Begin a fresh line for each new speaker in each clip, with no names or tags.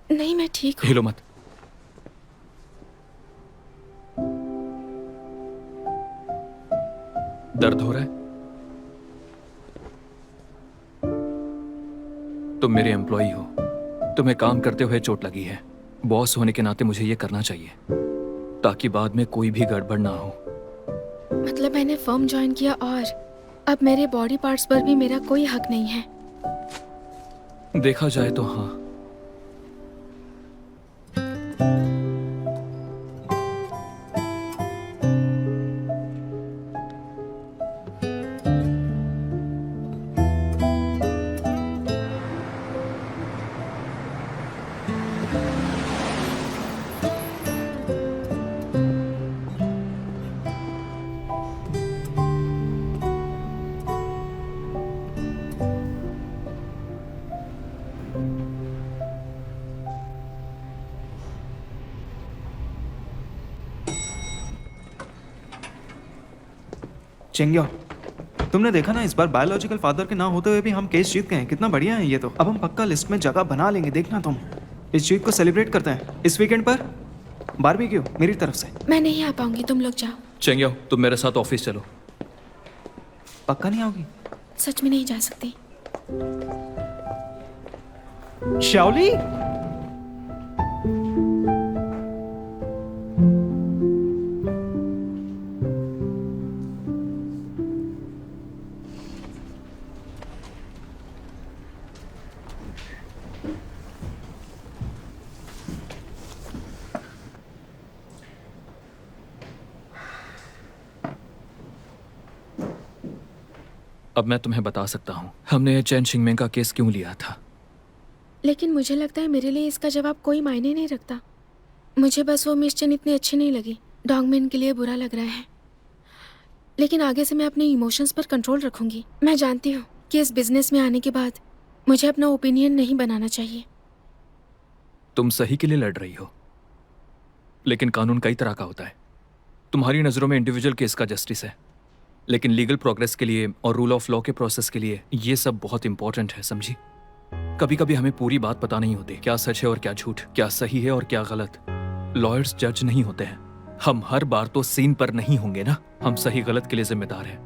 नहीं, मैं ठीक हूँ।
हिलो मत। दर्द हो रहा है? तुम मेरे एम्प्लॉई हो, तुम्हें काम करते हुए चोट लगी है। बॉस होने के नाते मुझे ये करना चाहिए ताकि बाद में कोई भी गड़बड़ ना हो।
मतलब मैंने फर्म ज्वाइन किया और अब मेरे बॉडी पार्ट्स पर भी मेरा कोई हक नहीं है।
देखा जाए तो हाँ।
चेंग्यो, तुमने देखा ना, इस बार बायोलॉजिकल फादर के ना होते हुए भी हम केस जीत गए हैं। कितना बढ़िया है ये तो। अब हम पक्का लिस्ट में जगह बना लेंगे, देखना तुम। इस जीत को सेलिब्रेट करते हैं इस वीकेंड पर बारबेक्यू मेरी तरफ से।
मैं नहीं आ पाऊंगी, तुम लोग जाओ।
चेंग्यो, तुम मेरे साथ ऑफिस चलो।
पक्का नहीं आओगी?
सच में नहीं जा सकती।
शाओली,
अब मैं तुम्हें बता सकता हूँ हमने चैन शिंगमेंग का केस क्यों लिया था।
लेकिन मुझे लगता है मेरे लिए इसका जवाब कोई मायने नहीं रखता। मुझे बस वो मिशन इतनी अच्छी नहीं लगी। डॉगमैन के लिए बुरा लग रहा है, लेकिन आगे से मैं अपने इमोशंस पर कंट्रोल रखूंगी। मैं जानती हूँ कि इस बिजनेस में आने के बाद मुझे अपना ओपिनियन नहीं बनाना चाहिए।
तुम सही के लिए लड़ रही हो, लेकिन कानून कई तरह का होता है। तुम्हारी नज़रों में इंडिविजुअल केस का जस्टिस है, लेकिन लीगल प्रोग्रेस के लिए और रूल ऑफ लॉ के प्रोसेस के लिए ये सब बहुत इंपॉर्टेंट है, समझी। कभी कभी हमें पूरी बात पता नहीं होती, क्या सच है और क्या झूठ, क्या सही है और क्या गलत। लॉयर्स जज नहीं होते हैं। हम हर बार तो सीन पर नहीं होंगे ना। हम सही गलत के लिए जिम्मेदार हैं।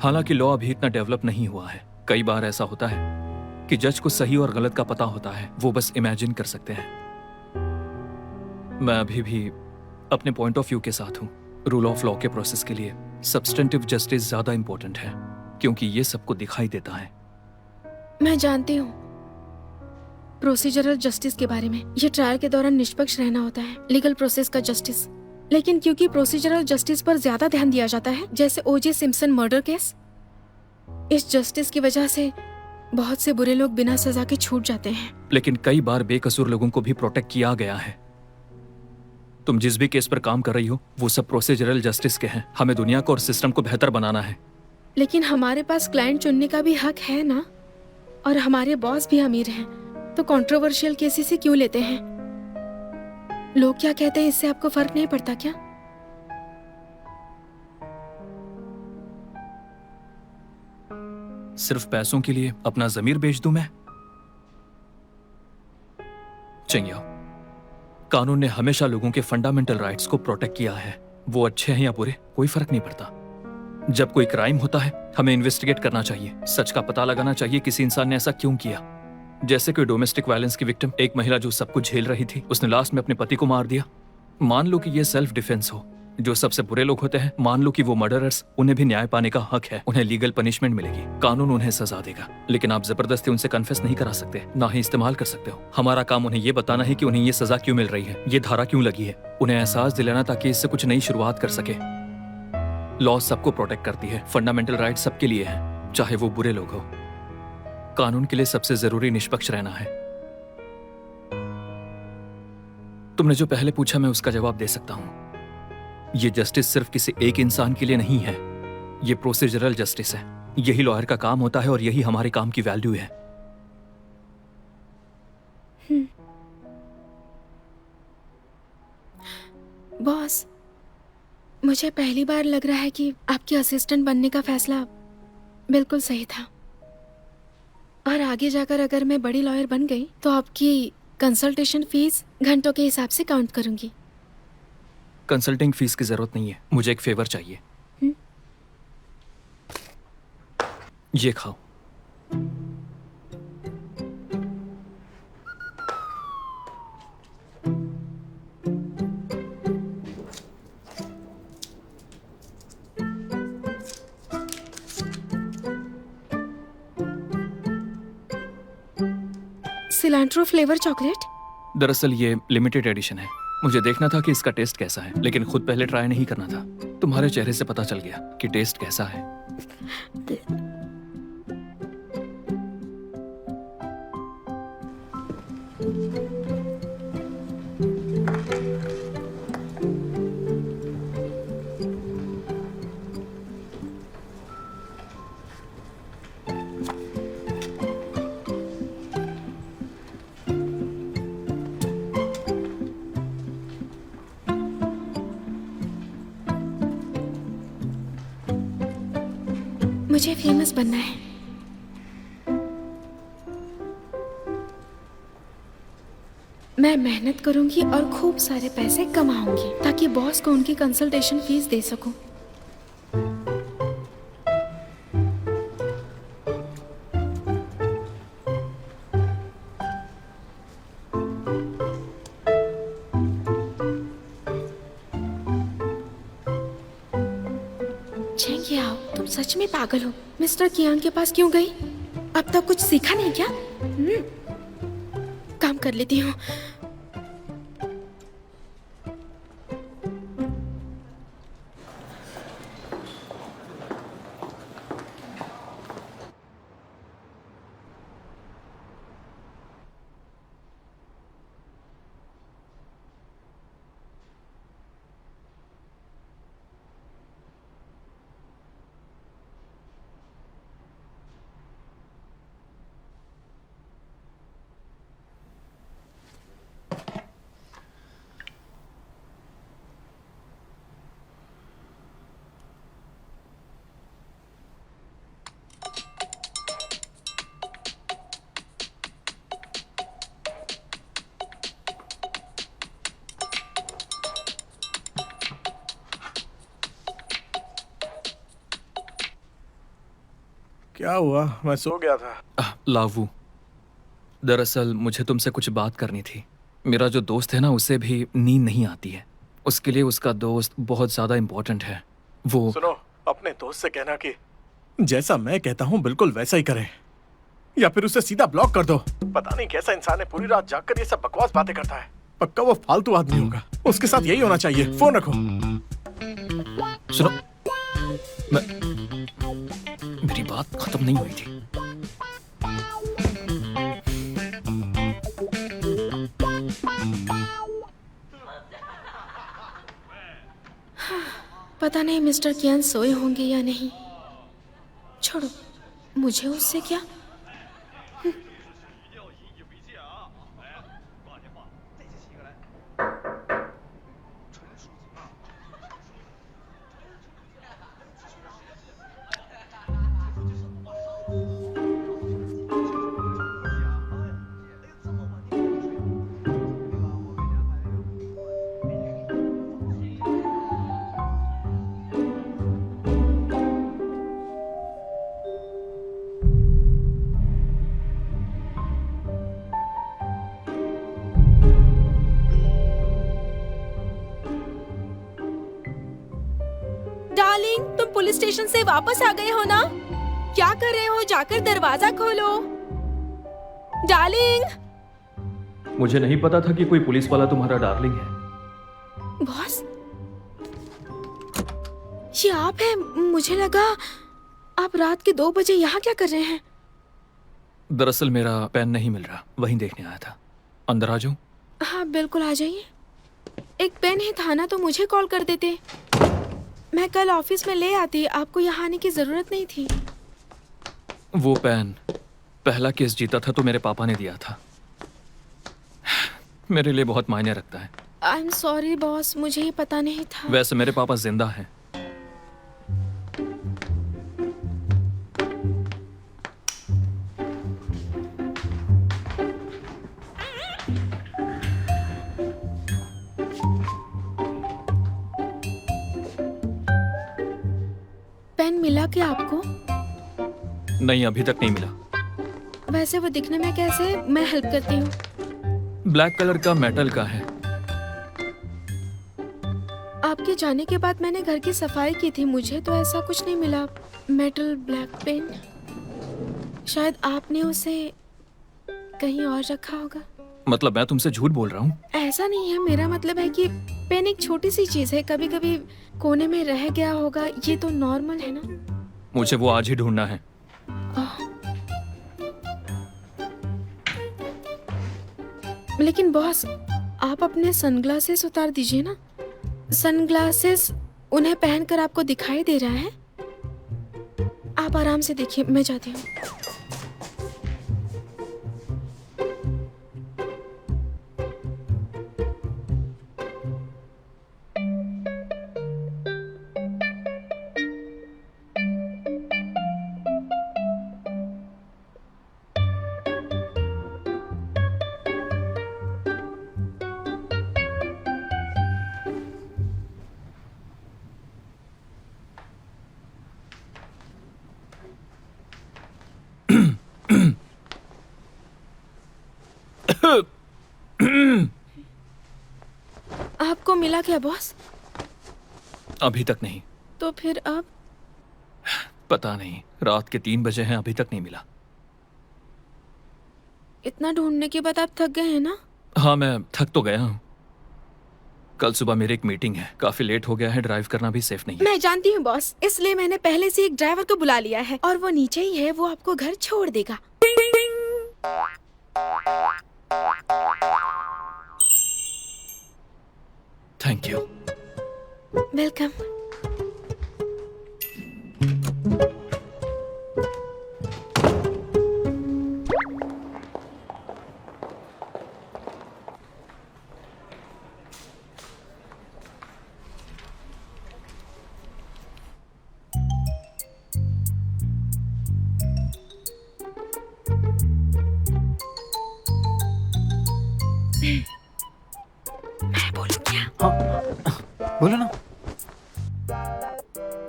हालांकि लॉ अभी इतना डेवलप नहीं हुआ है। कई बार ऐसा होता है कि जज को सही और गलत का पता होता है, वो बस इमेजिन कर सकते हैं। मैं अभी भी अपने पॉइंट ऑफ व्यू के साथ हूं। रूल ऑफ लॉ के प्रोसेस के लिए सब्सटेंटिव जस्टिस ज्यादा इंपॉर्टेंट है, क्योंकि ये सबको दिखाई देता है।
मैं जानती हूँ प्रोसीजरल जस्टिस के बारे में। ये ट्रायल के दौरान निष्पक्ष रहना होता है, लीगल प्रोसेस का जस्टिस। लेकिन क्योंकि प्रोसीजरल जस्टिस पर ज्यादा ध्यान दिया जाता है, जैसे ओजे सिम्पसन मर्डर केस, इस जस्टिस की वजह से बहुत से बुरे लोग बिना सजा के छूट जाते हैं।
लेकिन कई बार बेकसूर लोगों को भी प्रोटेक्ट किया गया है। तुम जिस भी केस पर काम कर रही हो वो सब प्रोसीजरल जस्टिस के हैं। हमें दुनिया को और सिस्टम को बेहतर बनाना है।
लेकिन हमारे पास क्लाइंट चुनने का भी हक है ना, और हमारे बॉस भी अमीर हैं, तो कंट्रोवर्शियल केसेस से क्यों लेते हैं? लोग क्या कहते हैं इससे आपको फर्क नहीं पड़ता क्या?
सिर्फ पैसों के लिए अपना जमीर बेच दूं मैं? चेंगिया, कानून ने हमेशा लोगों के फंडामेंटल राइट्स को प्रोटेक्ट किया है। वो अच्छे हैं या बुरे, कोई फर्क नहीं पड़ता। जब कोई क्राइम होता है हमें इन्वेस्टिगेट करना चाहिए, सच का पता लगाना चाहिए किसी इंसान ने ऐसा क्यों किया। जैसे कोई डोमेस्टिक वायलेंस की विक्टिम, एक महिला जो सब कुछ झेल रही थी, उसने लास्ट में अपने पति को मार दिया। मान लो कि ये सेल्फ डिफेंस हो। जो सबसे बुरे लोग होते हैं, मान लो कि वो मर्डरर्स, उन्हें भी न्याय पाने का हक है। उन्हें लीगल पनिशमेंट मिलेगी, कानून उन्हें सजा देगा। लेकिन आप जबरदस्ती उनसे कन्फेस नहीं करा सकते, ना ही इस्तेमाल कर सकते हो। हमारा काम उन्हें ये बताना है कि उन्हें ये सजा क्यों मिल रही है, ये धारा क्यों लगी है, उन्हें एहसास दिलाना ताकि इससे कुछ नई शुरुआत कर सके। लॉ सबको प्रोटेक्ट करती है, फंडामेंटल राइट सबके लिए है, चाहे वो बुरे लोग हो। कानून के लिए सबसे जरूरी निष्पक्ष रहना है। तुमने जो पहले पूछा मैं उसका जवाब दे सकता हूं। ये जस्टिस सिर्फ किसी एक इंसान के लिए नहीं है, ये प्रोसीजरल जस्टिस है। यही लॉयर का काम होता है और यही हमारे काम की वैल्यू है।
बॉस, मुझे पहली बार लग रहा है कि आपके असिस्टेंट बनने का फैसला बिल्कुल सही था। और आगे जाकर अगर मैं बड़ी लॉयर बन गई तो आपकी कंसल्टेशन फीस घंटों के हिसाब से काउंट करूंगी।
कंसल्टिंग फीस की जरूरत नहीं है, मुझे एक फेवर चाहिए। ये खाओ।
Cilantro flavour chocolate?
दरअसल ये लिमिटेड एडिशन है। मुझे देखना था कि इसका टेस्ट कैसा है, लेकिन खुद पहले ट्राई नहीं करना था। तुम्हारे चेहरे से पता चल गया कि टेस्ट कैसा है।
मुझे फेमस बनना है। मैं मेहनत करूंगी और खूब सारे पैसे कमाऊंगी ताकि बॉस को उनकी कंसल्टेशन फीस दे सकूं। चेंगी आओ, तुम सच में पागल हो। मिस्टर कियांग के पास क्यों गई? अब तक कुछ सीखा नहीं क्या? काम कर लेती हूँ।
क्या हुआ? मैं सो गया था।
लावू, दरअसल मुझे तुमसे कुछ बात करनी थी। मेरा जो दोस्त है ना, उसे भी नींद नहीं आती है। उसके लिए उसका दोस्त बहुत ज्यादा इम्पोर्टेंट है। वो
सुनो, अपने दोस्त से कहना कि जैसा मैं कहता हूँ बिल्कुल वैसा ही करे, या फिर उसे सीधा ब्लॉक कर दो। पता नहीं कैसा इंसान है, पूरी रात जागकर ये सब बकवास बातें करता है। पक्का वो फालतू आदमी होगा। उसके साथ यही होना चाहिए। फोन रखो।
सुनो, मेरी बात खत्म नहीं हुई थी।
पता नहीं मिस्टर कियान सोए होंगे या नहीं। छोड़ो, मुझे उससे क्या। डार्लिंग, तुम पुलिस स्टेशन से वापस आ गए हो ना? क्या कर रहे हो? जाकर दरवाजा खोलो। डार्लिंग।
मुझे नहीं पता था कि कोई पुलिस वाला तुम्हारा डार्लिंग है।
बॉस, ये आप हैं? मुझे लगा आप रात के 2 बजे यहाँ क्या कर रहे हैं?
दरअसल मेरा पेन नहीं मिल रहा, वहीं देखने आया था। अंदर आ जाऊं?
हाँ बिल्कुल आ जाइए। एक पेन ही था ना तो मुझे कॉल कर देते, मैं कल ऑफिस में ले आती, आपको यहाँ आने की जरूरत नहीं थी।
वो पेन पहला केस जीता था तो मेरे पापा ने दिया था, मेरे लिए बहुत मायने रखता है।
आई एम सॉरी बॉस, मुझे ही पता नहीं था।
वैसे मेरे पापा जिंदा हैं।
पेन मिला क्या आपको?
नहीं, अभी तक नहीं मिला।
वैसे वो दिखने में कैसे? मैं हेल्प करती हूँ।
ब्लैक कलर का मेटल का है।
आपके जाने के बाद मैंने घर की सफाई की थी, मुझे तो ऐसा कुछ नहीं मिला। मेटल ब्लैक पेन, शायद आपने उसे कहीं और रखा होगा।
मतलब मैं तुमसे झूठ बोल रहा हूँ?
ऐसा नहीं है, मेरा मतलब है कि पेन एक छोटी सी चीज है, कभी कभी कोने में रह गया होगा, ये तो नॉर्मल है ना।
मुझे वो आज ही ढूंढना है।
लेकिन बॉस, आप अपने सनग्लासेस उतार दीजिए ना। सनग्लासेस उन्हें पहनकर आपको दिखाई दे रहा है? आप आराम से देखिए, मैं जाती हूँ। आपको मिला क्या बॉस?
अभी तक नहीं।
तो फिर अब?
पता नहीं, रात के 3 बजे हैं, अभी तक नहीं मिला।
इतना ढूंढने के बाद आप थक गए हैं ना?
हाँ, मैं थक तो गया हूँ। कल सुबह मेरी एक मीटिंग है, काफी लेट हो गया है, ड्राइव करना भी सेफ नहीं है।
मैं जानती हूँ बॉस, इसलिए मैंने पहले से एक ड्राइवर को बुला लिया है और वो नीचे ही है, वो आपको घर छोड़ देगा।
Thank you.
वेलकम। मैं बोलूं क्या?
बोलो ना।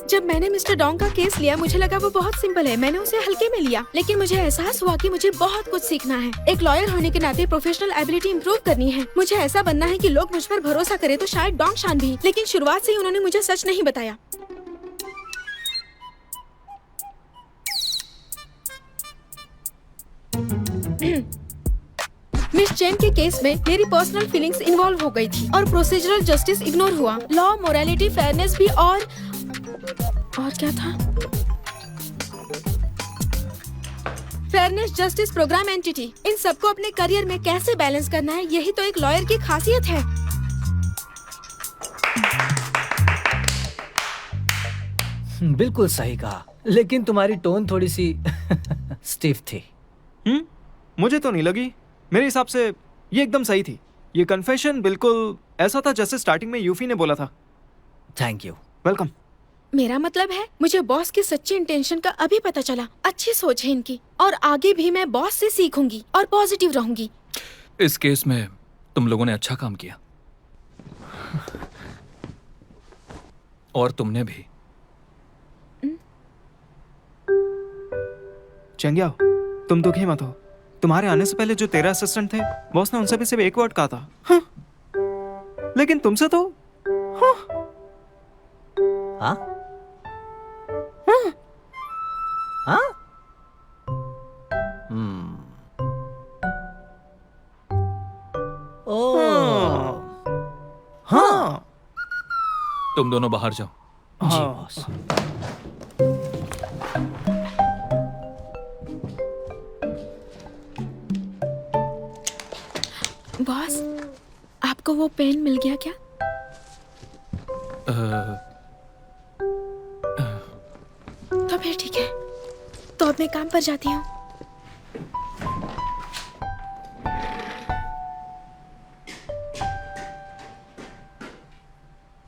जब मैंने मिस्टर डोंग का केस लिया, मुझे लगा वो बहुत सिंपल है, मैंने उसे हल्के में लिया। लेकिन मुझे एहसास हुआ कि मुझे बहुत कुछ सीखना है। एक लॉयर होने के नाते प्रोफेशनल एबिलिटी इंप्रूव करनी है। मुझे ऐसा बनना है कि लोग मुझ पर भरोसा करें, तो शायद डोंग शान भी। लेकिन शुरुआत से ही उन्होंने मुझे सच नहीं बताया। मिस चेन के केस में मेरी पर्सनल फीलिंग्स इन्वॉल्व हो गई थी और प्रोसीजरल जस्टिस इग्नोर हुआ। लॉ, मोरालिटी, फेयरनेस भी और क्या था? फेयरनेस, जस्टिस, प्रोग्राम, एंटिटी, इन सबको अपने करियर में कैसे बैलेंस करना है, यही तो एक लॉयर की खासियत है।
बिल्कुल सही कहा, लेकिन तुम्हारी टोन थोड़ी सी स्टिफ थी।
मुझे तो नहीं लगी। मेरे हिसाब से ये एकदम सही थी। ये कन्फेशन बिल्कुल ऐसा था जैसे स्टार्टिंग में यूफी ने बोला था।
Thank you.
वेलकम।
मेरा मतलब है, मुझे बॉस की सच्ची इंटेंशन का अभी पता चला। अच्छी सोच है इनकी, और आगे भी मैं बॉस से सीखूंगी और पॉजिटिव रहूंगी।
इस केस में तुम लोगों ने अच्छा काम किया, और तुमने भी।
चंगिया, तुम दुखी मत हो। तुम्हारे आने से पहले जो तेरा असिस्टेंट थे, बॉस ने उनसे भी सिर्फ एक वर्ड कहा था, हाँ। लेकिन तुमसे तो हाँ।
हाँ? हाँ? ओह,
हाँ।
तुम दोनों बाहर जाओ।
जी
हाँ।
बॉस।
बॉस, आपको वो पेन मिल गया क्या? तो फिर ठीक है, तो अब मैं काम पर जाती हूँ।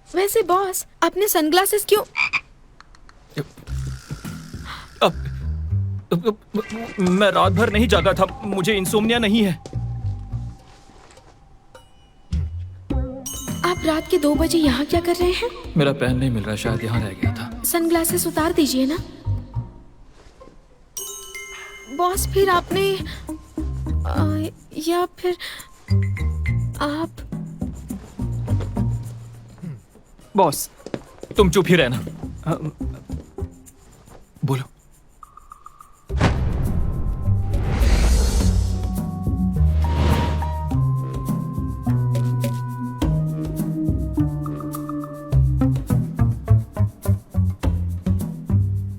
वैसे बॉस, आपने सनग्लासेस क्यों?
मैं रात भर नहीं जागा था, मुझे इंसोम्निया नहीं है।
आप रात के 2 बजे यहाँ क्या कर रहे हैं?
मेरा पेन नहीं मिल रहा, शायद यहाँ रह गया था।
सनग्लासेस उतार दीजिए ना। बॉस, फिर आपने या फिर आप
बॉस,
तुम चुप ही रहना। बोलो।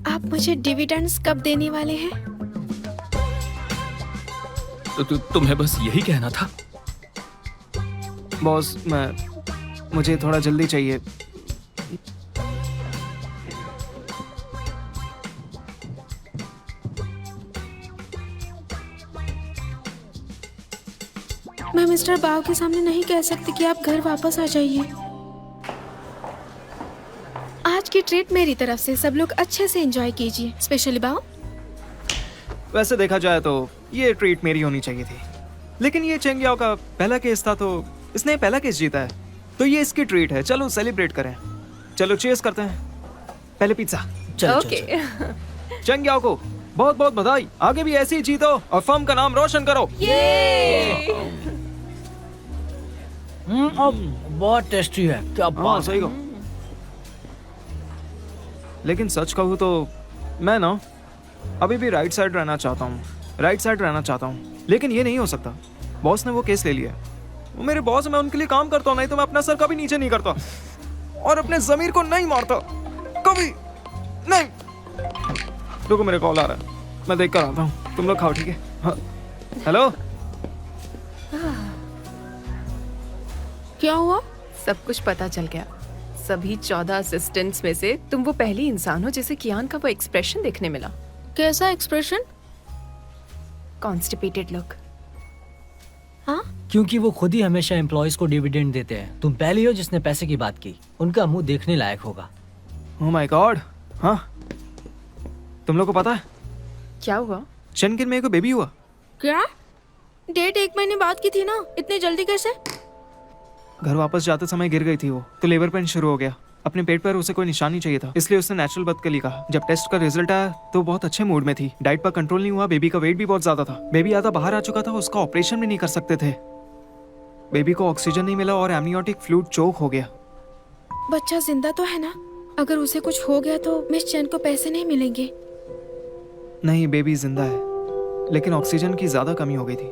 आप मुझे डिविडेंड्स कब देने वाले हैं?
तुम्हें बस यही कहना था।
बॉस, मुझे थोड़ा जल्दी चाहिए।
मैं मिस्टर बाव के सामने नहीं कह सकती कि आप घर वापस आ जाइए। आज की ट्रीट मेरी तरफ से, सब लोग अच्छे से एंजॉय कीजिए, स्पेशली बाव।
वैसे देखा जाए तो ये ट्रीट मेरी होनी चाहिए थी, लेकिन ये चेंग याओ का पहला केस था तो इसने पहला केस जीता है, तो ये इसकी ट्रीट है। चलो सेलिब्रेट करें। चलो चीयर्स करते हैं। पहले पिज्जा।
ओके।
चेंग याओ को बहुत बहुत बधाई, आगे भी ऐसे ही जीतो और फर्म का नाम रोशन करो।
बहुत टेस्टी है, क्या
हाँ
बात
सही कहो। लेकिन सच कहूँ तो मैं ना अभी भी राइट साइड रहना चाहता हूँ, लेकिन ये नहीं हो सकता। बॉस ने वो केस ले लिया। वो मेरे बॉस हैं, मैं उनके लिए काम करता हूँ, नहीं तो मैं अपना सर कभी नीचे नहीं करता और अपने जमीर को नहीं मारता, कभी नहीं। रुको, मेरे कॉल आ रहा है, मैं देख कर आता हूँ। तुम लोग खाओ, ठीक है? हाँ। हेलो।
क्या हुआ?
सब कुछ पता चल गया। सभी 14 असिस्टेंट्स में से तुम वो पहली इंसान हो जिसे कियान का वो एक्सप्रेशन देखने मिला।
कैसा एक्सप्रेशन?
Constipated look.
हाँ,
क्योंकि वो खुद ही हमेशा एम्प्लॉयज को डिविडेंड देते हैं। तुम पहली हो जिसने पैसे की बात की। उनका मुंह देखने लायक होगा।
Oh my God. हाँ, तुम लोग को पता है
क्या हुआ?
शेनकिन में को बेबी हुआ।
क्या? डेट 1 महीने बाद की थी ना, इतनी जल्दी कैसे?
घर वापस जाते समय गिर गई थी वो, तो लेबर पेन शुरू हो गया। अपने पेट पर उसे कोई निशान नहीं चाहिए था, इसलिए उसने नेचुरल बर्थ के लिए कहा। जब टेस्ट का रिजल्ट आया तो बहुत अच्छे मूड में थी। डाइट पर कंट्रोल नहीं हुआ, बेबी का वेट भी बहुत ज्यादा था। बेबी आधा बाहर आ चुका था, उसका ऑपरेशन भी नहीं कर सकते थे। बेबी को ऑक्सीजन नहीं मिला और एमनियोटिक फ्लूइड चोक हो गया।
बच्चा जिंदा तो है ना? अगर उसे कुछ हो गया तो मिस चैन को पैसे नहीं मिलेंगे।
नहीं, बेबी जिंदा है, लेकिन ऑक्सीजन की ज्यादा कमी हो गई थी।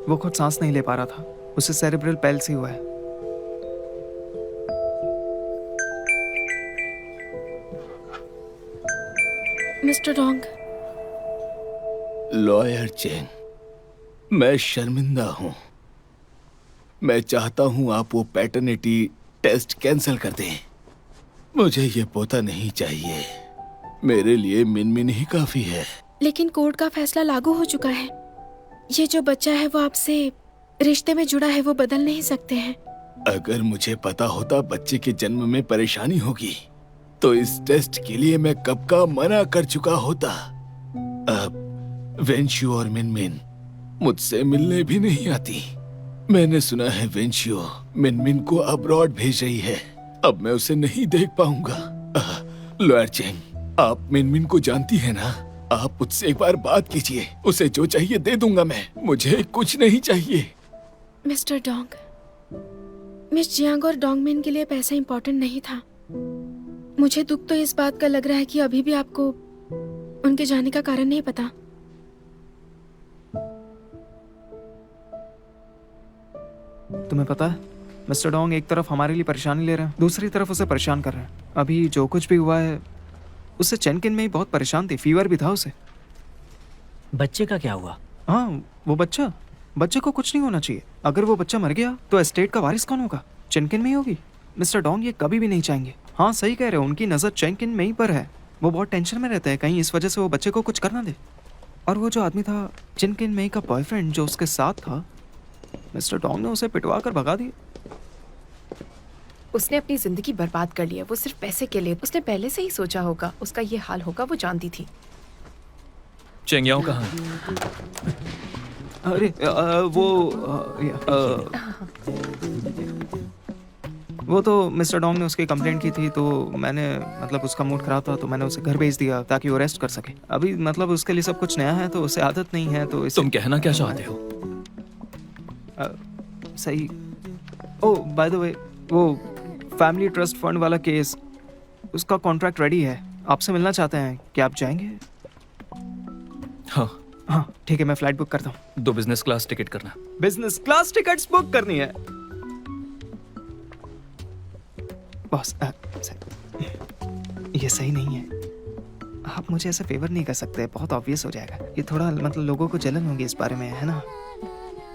वो खुद सांस नहीं ले पा रहा था। उसे सेरेब्रल पैल्सी हुआ है।
Mister Dong.
लॉयर चेंग, मैं शर्मिंदा हूं। मैं चाहता हूं आप वो पैटर्निटी टेस्ट कैंसिल कर दें। मुझे ये पोता नहीं चाहिए। मेरे लिए मिनमिन ही काफी है।
लेकिन कोर्ट का फैसला लागू हो चुका है। ये जो बच्चा है वो आपसे रिश्ते में जुड़ा है, वो बदल नहीं सकते हैं।
अगर मुझे पता होता बच्चे के जन्म में परेशानी होगी तो इस टेस्ट के लिए मैं कब का मना कर चुका होता। अब वेंशियो और मिनमिन मुझसे मिलने भी नहीं आती। मैंने सुना है वेंशियो मिनमिन को अब्रॉड भेज रही है। अब मैं उसे नहीं देख पाऊंगा। लॉयर चेंग, आप मिनमिन को जानती है ना? आप मुझसे एक बार बात कीजिए। उसे जो चाहिए दे दूंगा मैं। मुझे कुछ नहीं चाहिए।
मिस्टर डोंग, मिस जियांग और डोंगमिन के लिए पैसा इंपॉर्टेंट नहीं था। मुझे दुख तो इस बात का लग रहा है कि अभी भी आपको उनके जाने का कारण नहीं पता।
तुम्हें पता है मिस्टर डोंग एक तरफ हमारे लिए परेशानी ले रहे हैं, दूसरी तरफ उसे परेशान कर रहे हैं। अभी जो कुछ भी हुआ है उससे चेनकिन में ही बहुत परेशान थी। फीवर भी था उसे।
बच्चे का क्या हुआ?
हाँ, वो बच्चा बच्चे को कुछ नहीं होना चाहिए। अगर वो बच्चा मर गया तो एस्टेट का वारिस कौन होगा? चेंकिन में ही होगी। मिस्टर डोंग ये कभी भी नहीं चाहेंगे। हाँ सही कह रहे हो, उनकी नज़र चेंकिन में ही पर है। वो बहुत टेंशन में रहते हैं कहीं इस वजह से वो बच्चे को कुछ कर ना दे। और वो जो आदमी था चिनकिन मेई का बॉयफ्रेंड जो उसके साथ था, मिस्टर डोंग ने उसे पिटवा कर भगा दिया।
उसने अपनी जिंदगी बर्बाद कर लिया, वो सिर्फ पैसे के लिए। उसने पहले से ही सोचा होगा उसका ये हाल होगा, वो जानती थी।
चेंगयाओ कहाँ?
अरे वो तो मिस्टर डोंग ने उसकी कंप्लेंट की थी, तो मैंने मतलब उसका मूड खराब था तो मैंने उसे घर भेज दिया ताकि वो रेस्ट कर सके। अभी मतलब उसके लिए सब कुछ नया है तो उसे आदत नहीं है, तो
तुम कहना क्या चाहते हो?
सही। ओ बाय द वे, वो फैमिली ट्रस्ट फंड वाला केस, उसका कॉन्ट्रैक्ट रेडी है। आपसे मिलना चाहते हैं, क्या आप जाएंगे?
हाँ
हाँ ठीक है, मैं फ्लाइट बुक करता हूँ।
2 बिजनेस क्लास टिकट करना।
बिजनेस क्लास टिकट्स बुक करनी है बॉस। ये सही नहीं है। आप मुझे ऐसा फेवर नहीं कर सकते, बहुत ऑब्वियस हो जाएगा। ये थोड़ा मतलब लोगों को जलन होगी इस बारे में, है ना?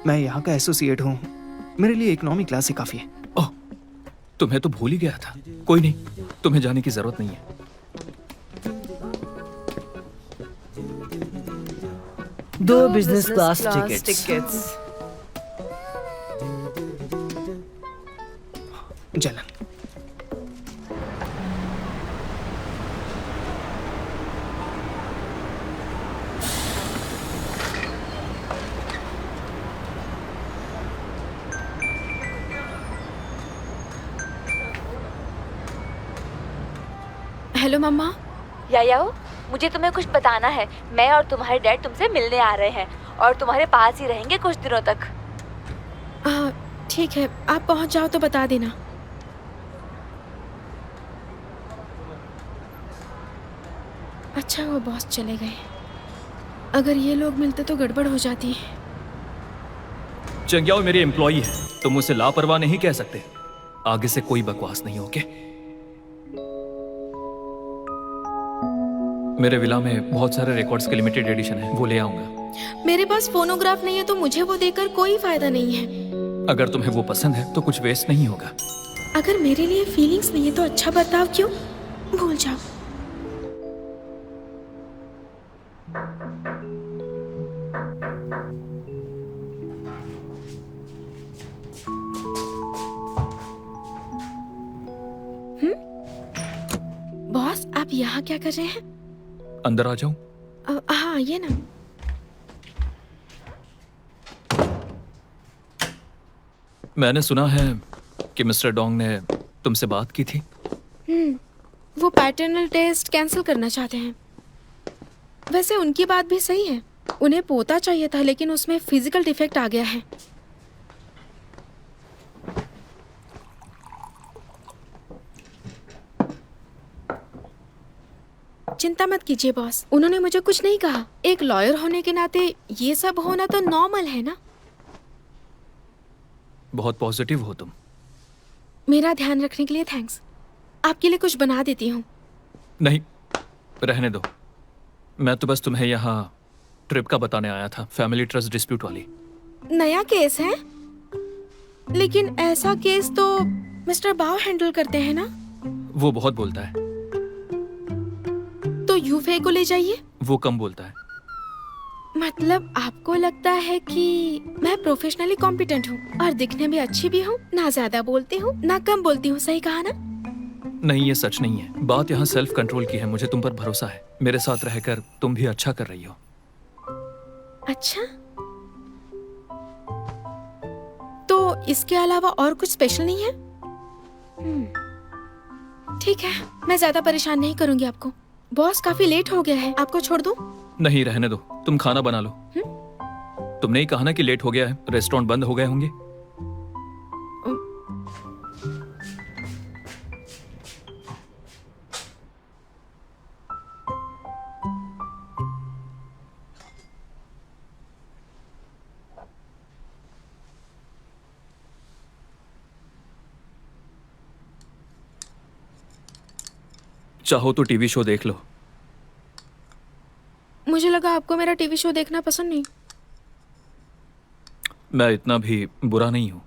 मैं यहाँ का एसोसिएट हूँ, मेरे लिए इकोनॉमी क्लास ही काफ़ी है।
ओह, तुम्हें तो भूल ही गया था। कोई नहीं, तुम्हें जाने की जरूरत नहीं है।
दो बिजनेस क्लास टिकट्स।
जलन।
हेलो मम्मा।
यायाओ, मुझे तुम्हें कुछ बताना है। मैं और तुम्हारे डैड तुमसे मिलने आ रहे हैं और तुम्हारे पास ही रहेंगे कुछ दिनों तक।
ठीक है, आप पहुंच जाओ तो बता देना। अच्छा वो बॉस चले गए। अगर ये लोग मिलते तो गड़बड़ हो जाती।
चेंगयाओ मेरी एम्प्लॉई है, तुम उसे लापरवाह नहीं कह सकते। आगे से कोई बकवास नहीं, ओके? मेरे विला में बहुत सारे रिकॉर्ड्स के लिमिटेड एडिशन है, वो ले आऊंगा।
मेरे पास फोनोग्राफ नहीं है तो मुझे वो देकर कोई फायदा नहीं है।
अगर तुम्हें वो पसंद है तो कुछ वेस्ट नहीं होगा।
अगर मेरे लिए फीलिंग्स नहीं है तो अच्छा बर्ताव क्यों? भूल जाओ। बॉस आप यहाँ क्या कर रहे हैं?
अंदर आ जाऊं?
हाँ ये ना।
मैंने सुना है कि मिस्टर डोंग ने तुमसे बात की थी।
वो पैटर्नल टेस्ट कैंसिल करना चाहते हैं। वैसे उनकी बात भी सही है, उन्हें पोता चाहिए था लेकिन उसमें फिजिकल डिफेक्ट आ गया है। चिंता मत कीजिए बॉस, उन्होंने मुझे कुछ नहीं कहा। एक लॉयर होने के नाते ये सब होना तो नॉर्मल है ना।
बहुत पॉजिटिव हो तुम।
मेरा ध्यान रखने के लिए थैंक्स। आपके लिए कुछ बना देती हूँ।
नहीं, रहने दो। मैं तो बस तुम्हें यहाँ ट्रिप का बताने आया था, फैमिली ट्रस्ट डिस्प्यूट वाली।
नया केस है? लेकिन ऐसा केस तो मिस्टर बाव हैंडल करते हैं ना।
वो बहुत बोलता है।
तो यूफे को ले जाइए।
वो कम बोलता है।
मतलब आपको लगता है कि मैं प्रोफेशनली कॉम्पिटेंट हूँ और दिखने में अच्छी भी हूँ, ना ज्यादा बोलती हूँ ना कम बोलती हूँ, सही कहा ना?
नहीं, ये सच नहीं है। बात यहाँ सेल्फ कंट्रोल की है। मुझे तुम पर भरोसा है। मेरे साथ रहकर तुम भी अच्छा कर रही हो।
अच्छा, तो इसके अलावा और कुछ स्पेशल नहीं है? ठीक है, मैं ज्यादा परेशान नहीं करूंगी आपको। बॉस काफी लेट हो गया है, आपको छोड़ दूं?
नहीं, रहने दो। तुम खाना बना लो। तुमने ही कहा ना कि लेट हो गया है, रेस्टोरेंट बंद हो गए होंगे। चाहो तो टीवी शो देख लो।
मुझे लगा आपको मेरा टीवी शो देखना पसंद नहीं।
मैं इतना भी बुरा नहीं हूँ।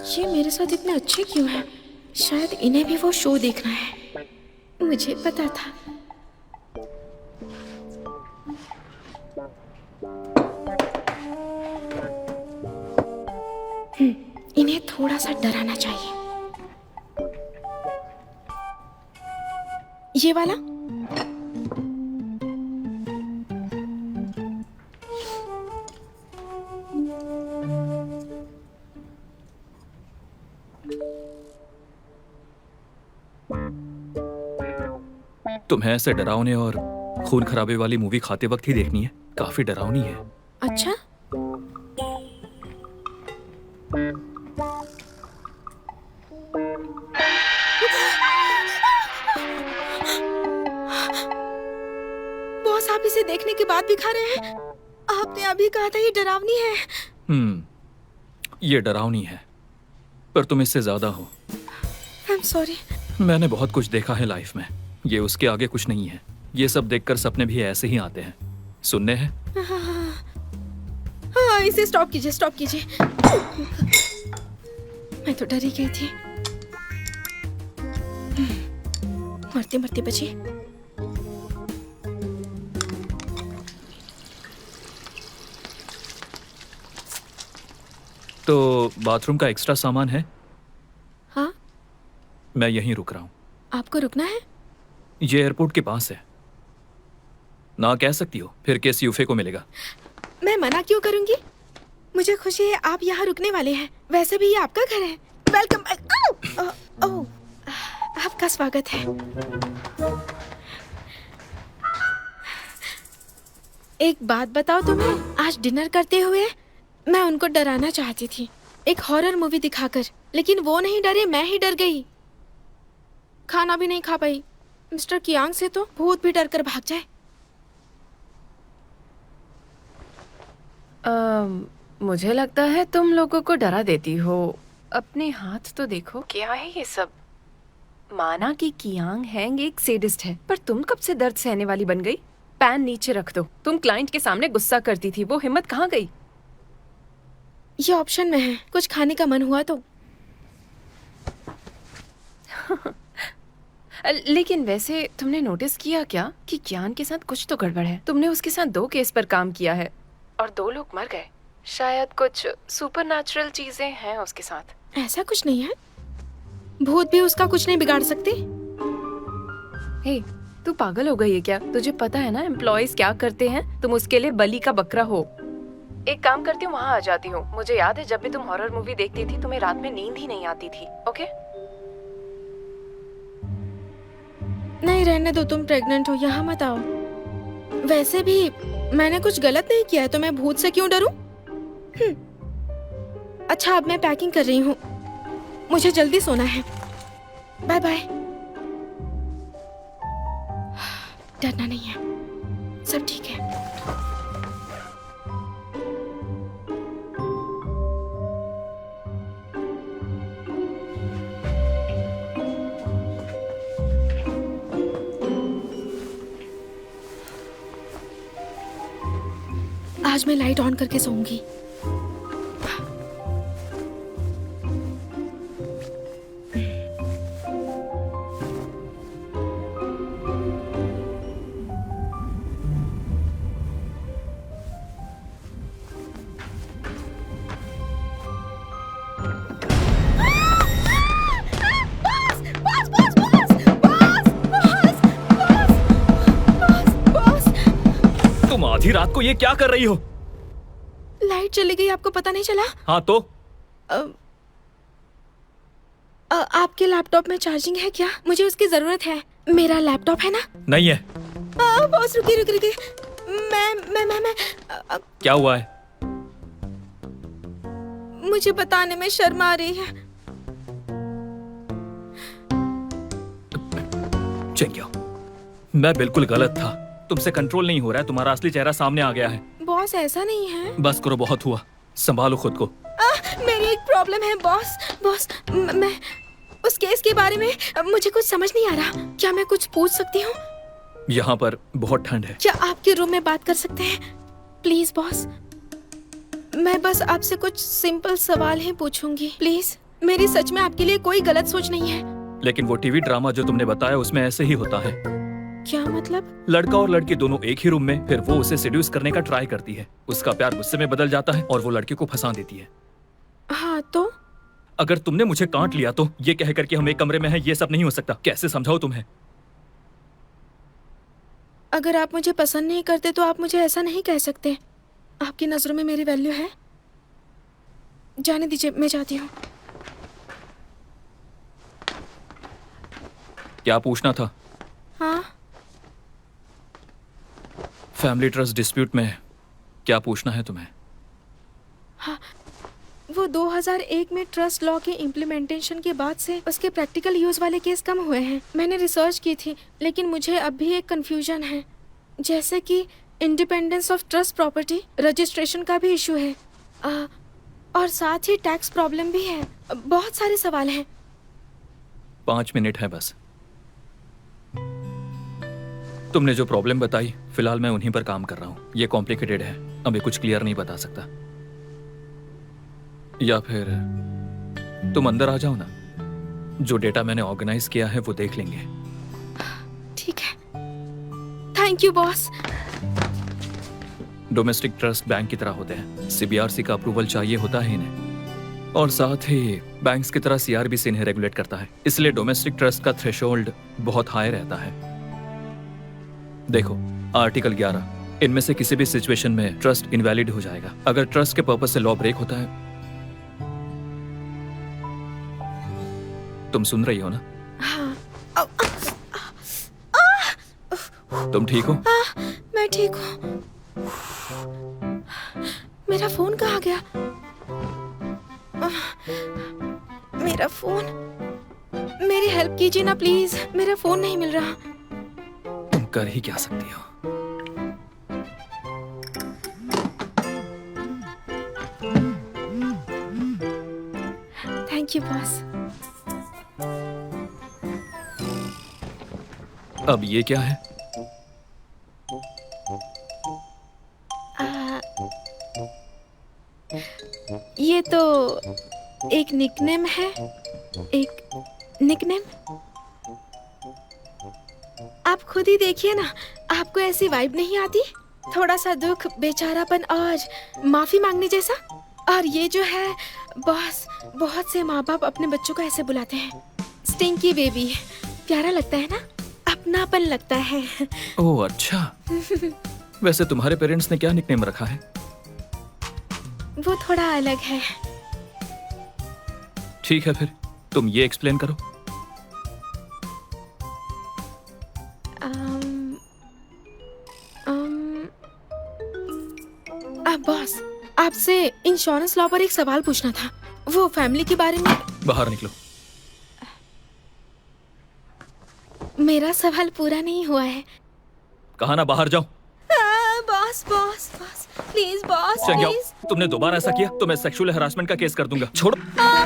ये मेरे साथ इतने अच्छे क्यों हैं? शायद इन्हें भी वो शो देखना है। मुझे पता था। इन्हें थोड़ा सा डराना चाहिए। ये वाला
तुम्हें ऐसे डरावने और खून खराबे वाली मूवी खाते वक्त ही देखनी है? काफी डरावनी है।
अच्छा। बॉस, आप इसे देखने के बाद भी खा रहे हैं? आपने अभी कहा था ये डरावनी है।
ये डरावनी है, पर तुम इससे ज्यादा हो।
I am sorry.
मैंने बहुत कुछ देखा है लाइफ में, ये उसके आगे कुछ नहीं है। ये सब देखकर सपने भी ऐसे ही आते हैं। सुनने हैं?
हाँ, इसे स्टॉप कीजिए, स्टॉप कीजिए। मैं तो डरी गई थी। मरते मरते बची।
तो बाथरूम का एक्स्ट्रा सामान है?
हाँ।
मैं यहीं रुक रहा हूँ।
आपको रुकना है?
ये एयरपोर्ट के पास है। ना कह सकती हो, फिर केस यूफे को मिलेगा।
मैं मना क्यों करूंगी? मुझे खुशी है आप यहाँ रुकने वाले हैं। वैसे भी ये आपका घर है। Welcome back. ओह, आपका स्वागत है। एक बात बताओ तुम्हें, आज डिनर करते हुए मैं उनको डराना चाहती थी, एक हॉरर मूवी दिखाकर, लेकिन वो नहीं डरे, मैं ही डर गई। खाना भी नहीं खा पाई। मिस्टर कियांग से तो भूत भी डर कर भाग जाए।
मुझे लगता है तुम लोगों को डरा देती हो। अपने हाथ तो देखो, क्या है ये सब? माना कि कियांग हैंग एक सेडिस्ट है, पर तुम कब से दर्द सहने वाली बन गई? पैन नीचे रख दो। तुम क्लाइंट के सामने गुस्सा करती थी, वो हिम्मत कहाँ गई?
ये ऑप्शन में है, कुछ खाने का मन हुआ तो।
लेकिन वैसे तुमने नोटिस किया क्या कि ज्ञान के साथ कुछ तो गड़बड़ है? तुमने उसके साथ 2 केस पर काम किया है और 2 लोग मर गए। शायद कुछ सुपरनैचुरल चीजें हैं उसके साथ।
ऐसा कुछ नहीं है, भूत भी उसका कुछ नहीं बिगाड़ सकते।
हे, तू पागल हो गई है क्या? तुझे पता है ना एम्प्लॉयज क्या करते हैं? तुम उसके लिए बलि का बकरा हो। एक काम करती हूँ, वहाँ आ जाती हूँ। मुझे याद है जब भी तुम हॉरर मूवी देखती थी तुम्हें रात में नींद ही नहीं आती थी। ओके?
नहीं, रहने दो, तुम प्रेग्नेंट हो, यहाँ मत आओ। वैसे भी मैंने कुछ गलत नहीं किया है तो मैं भूत से क्यों डरूं? अच्छा, अब मैं पैकिंग कर रही हूँ, मुझे जल्दी सोना है। Bye bye. डरना नहीं है, सब ठीक है। आज मैं लाइट ऑन करके सोऊंगी।
तुम आधी रात को ये क्या कर रही हो?
लाइट चली गई, आपको पता नहीं चला?
हाँ तो?
आपके लैपटॉप में चार्जिंग है क्या? मुझे उसकी जरूरत है। मेरा लैपटॉप है ना?
नहीं है।
बॉस, रुकिए रुकिए रुकिए। मैं
क्या हुआ है?
मुझे बताने में शर्म आ रही है।
चेंग्यो, मैं बिल्कुल गलत था। तुमसे कंट्रोल नहीं हो रहा है, तुम्हारा असली चेहरा सामने आ गया है।
बॉस, ऐसा नहीं है।
बस करो, बहुत हुआ। संभालो खुद को।
मेरी एक प्रॉब्लम है बॉस। मैं उस केस के बारे में मुझे कुछ समझ नहीं आ रहा। क्या मैं कुछ पूछ सकती हूँ?
यहाँ पर बहुत ठंड है।
क्या आपके रूम में बात कर सकते हैं? प्लीज बॉस, मैं बस आपसे कुछ सिंपल सवाल ही पूछूंगी प्लीज। मेरी सच में आपके लिए कोई गलत सोच नहीं है।
लेकिन वो टीवी ड्रामा जो तुमने बताया उसमें ऐसे ही होता है।
क्या मतलब?
लड़का और लड़की दोनों एक ही रूम में, फिर वो उसे सेड्यूस करने का ट्राई करती है, उसका प्यार गुस्से में बदल जाता है और वो लड़के को फंसा देती है।
हाँ तो?
अगर तुमने मुझे काट लिया तो ये कह करके हम एक कमरे में हैं, ये सब नहीं हो सकता। कैसे समझाओ तुम्हें?
अगर आप मुझे पसंद नहीं करते तो आप मुझे ऐसा नहीं कह सकते। आपकी नजरों में मेरी वैल्यू है। जाने दीजिए, मैं जाती हूँ।
क्या पूछना था?
हाँ,
फैमिली ट्रस्ट डिस्प्यूट में क्या पूछना है तुम्हें?
वो 2001 में ट्रस्ट लॉ के इम्प्लीमेंटेशन के बाद से उसके प्रैक्टिकल यूज वाले केस कम हुए हैं। मैंने रिसर्च की थी, लेकिन मुझे अब भी एक कंफ्यूजन है, जैसे कि independence of trust property, registration का भी इशू है, और साथ ही टैक्स प्रॉब्लम भी है। बहुत सारे सवाल हैं।
5 मिनट है बस। तुमने जो प्रॉब्लम बताई, फिलहाल मैं उन्हीं पर काम कर रहा हूँ। ये कॉम्प्लिकेटेड है, अभी कुछ क्लियर नहीं बता सकता। या फिर तुम अंदर आ जाओ ना, जो डेटा मैंने ऑर्गेनाइज किया है वो देख लेंगे।
ठीक है, thank you boss.
Domestic trust bank की तरह होते हैं, सीबीआरसी का अप्रूवल चाहिए होता है इन्हें, और साथ ही बैंक्स की तरह सीआरबीसी इन्हें रेगुलेट करता है, इसलिए डोमेस्टिक ट्रस्ट का थ्रेशोल्ड बहुत हाई रहता है। देखो आर्टिकल 11, इनमें से किसी भी सिचुएशन में ट्रस्ट इनवैलिड हो जाएगा अगर ट्रस्ट के पर्पस से लॉ ब्रेक होता है। तुम सुन रही हो ना?
हाँ।
तुम ठीक हो?
मैं ठीक हूँ। मेरा फोन कहाँ गया? मेरा फोन, मेरी हेल्प कीजिए ना प्लीज, मेरा फोन नहीं मिल रहा।
तुम कर ही क्या सकती हो?
Thank you boss.
अब ये क्या है?
ये तो एक निकनेम है। एक निकनेम? आप खुद ही देखिए ना, आपको ऐसी वाइब नहीं आती? थोड़ा सा दुख, बेचारापन और माफी मांगने जैसा। और ये जो है बॉस, बहुत से माँ बाप अपने बच्चों को ऐसे बुलाते हैं, स्टिंकी बेबी। प्यारा लगता है ना, अपनापन लगता है।
ओह अच्छा। वैसे तुम्हारे पेरेंट्स ने क्या निकनेम रखा है?
वो थोड़ा अलग है।
ठीक है, फिर तुम ये एक्सप्लेन करो।
बॉस, आपसे इंश्योरेंस लॉ पर एक सवाल पूछना था, वो फैमिली के बारे में।
बाहर निकलो।
मेरा सवाल पूरा नहीं हुआ है।
कहा ना बाहर जाओ।
Boss boss boss, please boss,
चंग जाओ।
प्लीज।
तुमने दोबारा ऐसा किया तो मैं सेक्सुअल हरासमेंट का केस कर दूंगा। छोड़ो।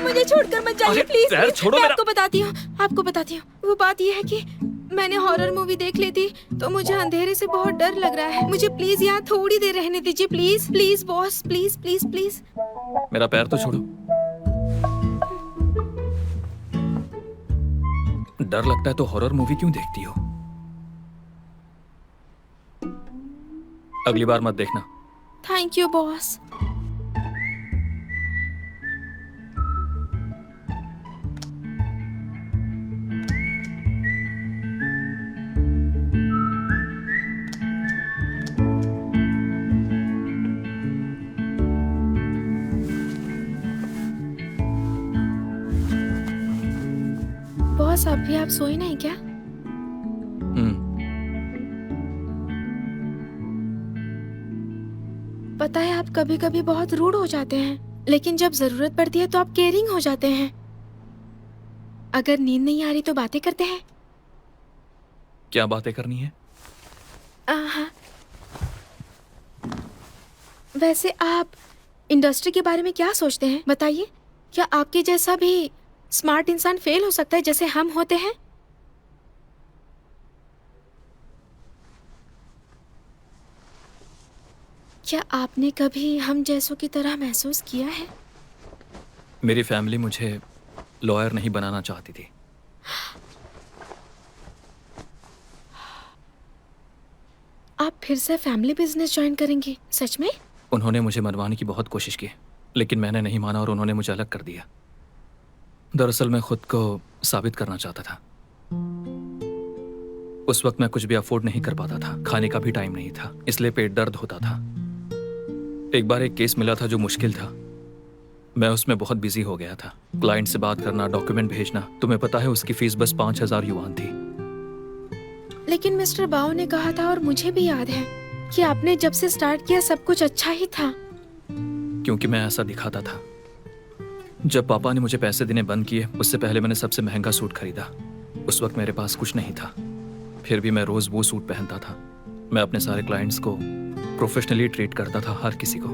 मुझे छोड़कर मत जाइए
अरे,
प्लीज।
पैर छोड़ो
मैं
मेरा।
आपको बताती हूँ। वो बात ये है कि मैंने हॉरर मूवी देख ली थी, तो मुझे अंधेरे से बहुत डर लग रहा है। मुझे प्लीज यहाँ थोड़ी देर रहने दीजिए, please please boss, please please please.
मेरा पैर तो छोड़ो। डर लगता है तो हॉरर मूवी क्यों देखती हो? अगली बार मत देखना।
Thank you boss. बॉस, अभी आप सोए नहीं क्या? पता है, आप कभी कभी बहुत रूड हो जाते हैं, लेकिन जब जरूरत पड़ती है तो आप केयरिंग हो जाते हैं। अगर नींद नहीं आ रही तो बातें करते हैं।
क्या बातें करनी है?
वैसे आप इंडस्ट्री के बारे में क्या सोचते हैं, बताइए। क्या आपके जैसा भी स्मार्ट इंसान फेल हो सकता है जैसे हम होते हैं? क्या आपने कभी हम जैसों की तरह महसूस किया है?
मेरी फैमिली मुझे लॉयर नहीं बनाना चाहती थी।
आप फिर से फैमिली बिजनेस ज्वाइन करेंगे? सच में?
उन्होंने मुझे मनवाने की बहुत कोशिश की, लेकिन मैंने नहीं माना और उन्होंने मुझे अलग कर दिया। दरअसल मैं खुद को साबित करना चाहता था। उस वक्त मैं कुछ भी अफोर्ड नहीं कर पाता था, खाने का भी टाइम नहीं था, इसलिए पेट दर्द होता था। एक बार एक केस मिला था जो मुश्किल था। मैं उसमें बहुत बिजी हो गया था। क्लाइंट से बात करना, डॉक्यूमेंट भेजना। तुम्हें पता है उसकी फीस बस 5,000 युआन थी।
लेकिन मिस्टर बाओ ने कहा था, और मुझे भी याद है, कि आपने जब से स्टार्ट किया सब कुछ अच्छा ही था।
क्योंकि मैं ऐसा दिखाता था। जब पापा ने मुझे पैसे देने बंद किए, उससे पहले मैंने सबसे महंगा सूट खरीदा। उस वक्त मेरे पास कुछ नहीं था, फिर भी मैं रोज वो सूट पहनता था। मैं अपने सारे क्लाइंट्स को प्रोफेशनली ट्रीट करता था, हर किसी को,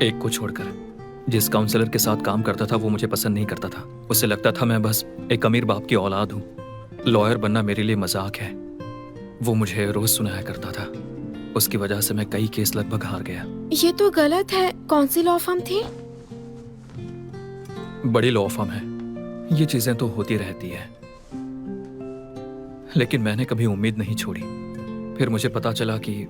एक को छोड़कर। जिस काउंसलर के साथ काम करता था वो मुझे पसंद नहीं करता था। उसे लगता था मैं बस एक अमीर बाप की औलाद हूँ। लॉयर बनना मेरे लिए मजाक है, वो मुझे रोज सुनाया करता था। उसकी वजह से मैं कई केस लगभग हार गया।
ये तो गलत है। कौन सी लॉ फर्म थी?
बड़ी लॉ फर्म है। ये चीजें तो होती रहती है, लेकिन मैंने कभी उम्मीद नहीं छोड़ी। फिर मुझे पता चला कि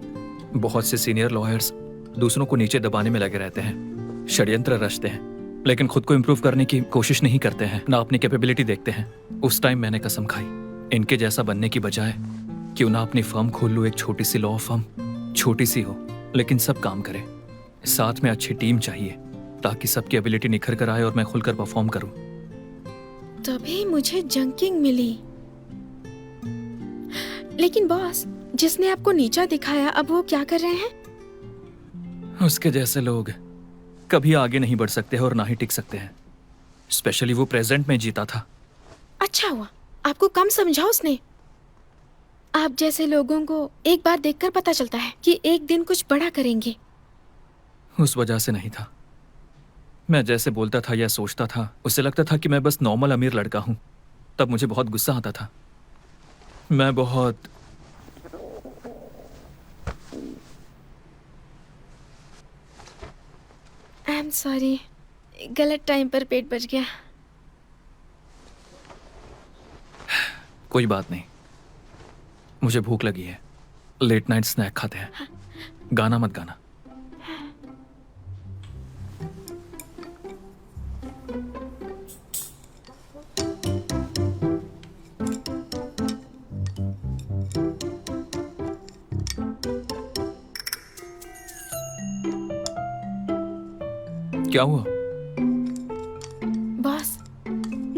बहुत से सीनियर लॉयर्स दूसरों को नीचे दबाने में लगे रहते हैं, षड्यंत्र रचते हैं, लेकिन खुद को इम्प्रूव करने की कोशिश नहीं करते हैं, ना अपनी कैपेबिलिटी देखते हैं। उस टाइम मैंने कसम खाई, इनके जैसा बनने की बजाय क्यों ना अपनी फर्म खोल लूं, एक छोटी सी लॉ फर्म। छोटी सी हो लेकिन सब काम करे, साथ में अच्छी टीम चाहिए ताकि सबकी एबिलिटी निखर कर आए और मैं खुलकर परफॉर्म करूं।
तभी मुझे जंकिंग मिली। लेकिन बॉस, जिसने आपको नीचा दिखाया, अब वो क्या कर रहे हैं?
उसके जैसे लोग कभी आगे नहीं बढ़ सकते हैं और ना ही टिक सकते हैं। स्पेशली वो प्रेजेंट में जीता था।
अच्छा हुआ आपको कम समझा उसने। आप जैसे लोगों को एक बार देखकर पता चलता है कि एक दिन कुछ बड़ा करेंगे।
उस वजह से नहीं था। मैं जैसे बोलता था या सोचता था, उसे लगता था कि मैं बस नॉर्मल अमीर लड़का हूं। तब मुझे बहुत गुस्सा आता था। मैं बहुत
आई एम सॉरी, गलत टाइम पर पेट भर गया।
कोई बात नहीं, मुझे भूख लगी है। लेट नाइट स्नैक खाते हैं। गाना मत गाना। क्या हुआ?
बॉस,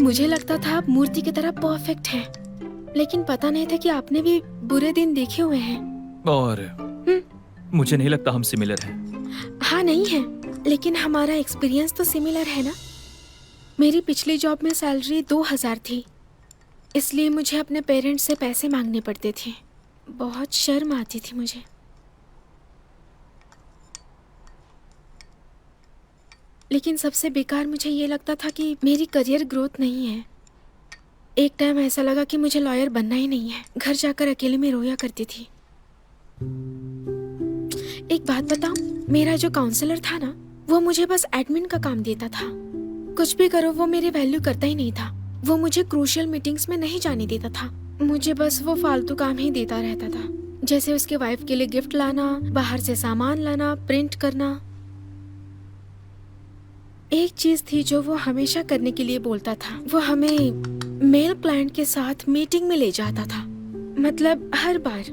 मुझे लगता था आप मूर्ति की तरह परफेक्ट हैं, लेकिन पता नहीं था कि आपने भी बुरे दिन देखे हुए हैं।
और मुझे नहीं लगता हम सिमिलर हैं।
हाँ नहीं है, लेकिन हमारा एक्सपीरियंस तो सिमिलर है ना। मेरी पिछली जॉब में सैलरी 2,000 थी, इसलिए मुझे अपने पेरेंट्स से पैसे मांगने पड़ते थे। बहुत शर्म आती थी मुझे। लेकिन सबसे बेकार मुझे ये लगता था कि मेरी करियर ग्रोथ नहीं है। एक टाइम ऐसा लगा कि मुझे लॉयर बनना ही नहीं है। घर जाकर अकेले में रोया करती थी। एक बात बताऊं, मेरा जो काउंसलर था ना, वो मुझे बस एडमिन का काम देता था। कुछ भी करो वो मेरी वैल्यू करता ही नहीं था। वो मुझे क्रूशियल मीटिंग्स में नहीं जाने देता था। मुझे बस वो फालतू काम ही देता रहता था, जैसे उसके वाइफ के लिए गिफ्ट लाना, बाहर से सामान लाना, प्रिंट करना। एक चीज थी जो वो हमेशा करने के लिए बोलता था, वो हमें मेल क्लाइंट के साथ मीटिंग में ले जाता था। मतलब हर बार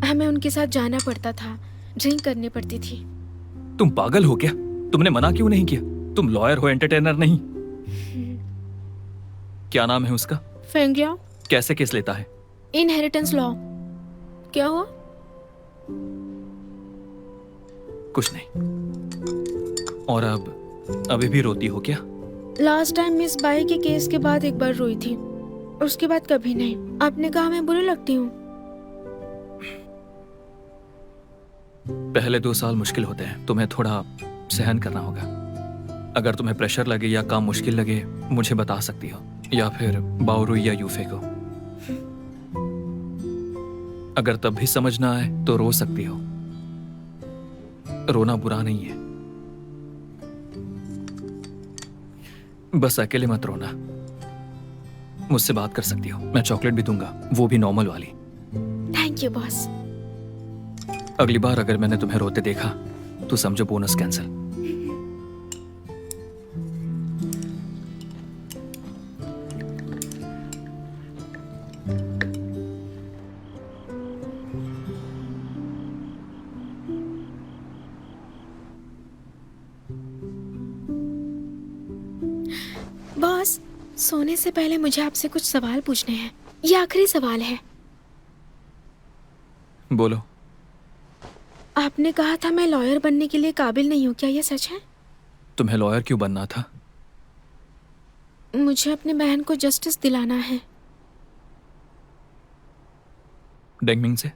हमें उनके साथ जाना पड़ता था, ड्रिंक करनी पड़ती थी।
तुम पागल हो क्या? तुमने मना क्यों नहीं किया? तुम लॉयर हो, एंटरटेनर नहीं। क्या नाम है उसका?
फेंगिया।
कैसे केस लेता है?
Inheritance law. क्या हुआ?
कुछ नहीं। और अब अभी भी रोती हो क्या?
लास्ट टाइम मिस बाई के केस के बाद एक बार रोई थी, उसके बाद कभी नहीं। आपने कहा मैं बुरी लगती हूँ।
पहले 2 साल मुश्किल होते हैं, तुम्हें थोड़ा सहन करना होगा। अगर तुम्हें प्रेशर लगे या काम मुश्किल लगे, मुझे बता सकती हो, या फिर बाओरू या यूफे को। अगर तब भी समझ ना आए तो रो सकती हो। रोना बुरा नहीं है, बस अकेले मत रोना। मुझसे बात कर सकती हो, मैं चॉकलेट भी दूंगा, वो भी नॉर्मल वाली।
Thank you boss.
अगली बार अगर मैंने तुम्हें रोते देखा तो समझो बोनस कैंसिल।
बॉस, सोने से पहले मुझे आपसे कुछ सवाल पूछने हैं। ये आखिरी सवाल है।
बोलो।
आपने कहा था मैं लॉयर बनने के लिए काबिल नहीं हूँ, क्या ये सच है?
तुम्हें लॉयर क्यों बनना था?
मुझे अपनी बहन को जस्टिस दिलाना है।
डेंगमिंग से?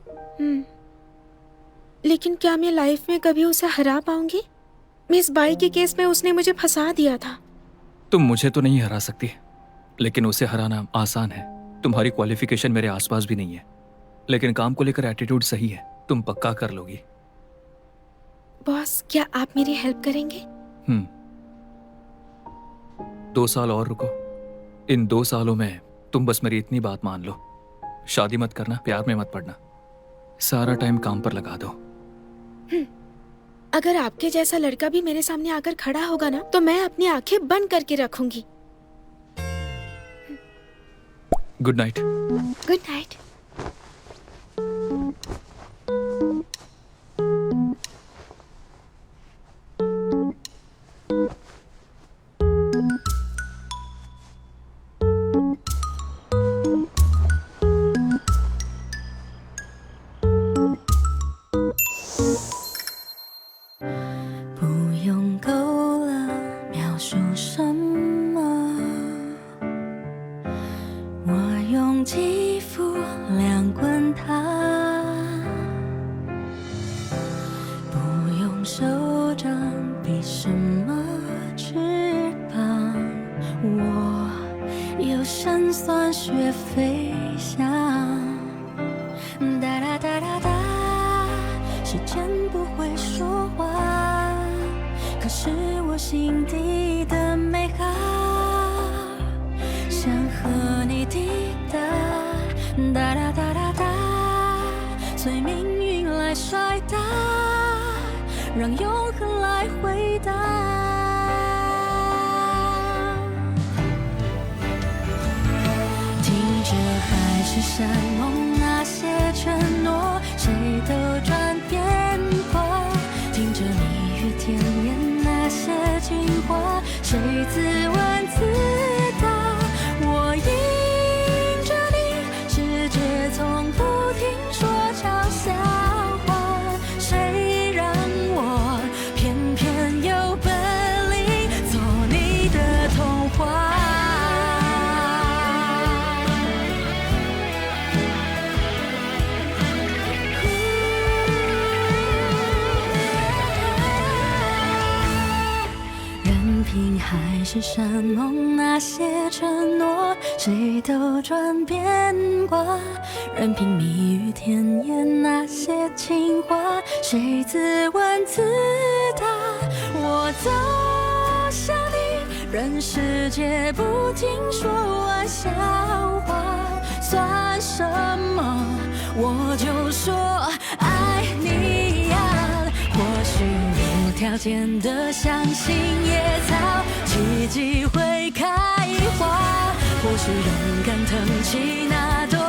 लेकिन क्या मैं लाइफ में कभी उसे हरा पाऊंगी? मिस बाई के केस में उसने मुझे फंसा दिया था।
तुम मुझे तो नहीं हरा सकती, लेकिन उसे हराना आसान है। तुम्हारी क्वालिफिकेशन मेरे आसपास भी नहीं है, लेकिन काम को लेकर एटीट्यूड सही है, तुम पक्का कर लोगी।
बॉस, क्या आप मेरी हेल्प करेंगे?
2 साल और रुको। इन 2 सालों में तुम बस मेरी इतनी बात मान लो, शादी मत करना, प्यार में मत पड़ना, सारा टाइम काम पर लगा दो।
अगर आपके जैसा लड़का भी मेरे सामने आकर खड़ा होगा ना, तो मैं अपनी आंखें बंद करके रखूंगी।
Good night.
गुड नाइट।
是山盟那些承诺，谁都转变过。任凭蜜语甜言那些情话，谁自问自答。我走向你，任世界不停说玩笑话，算什么？我就说爱你呀。或许无条件的相信野草，奇迹会开花。或许勇敢腾起那朵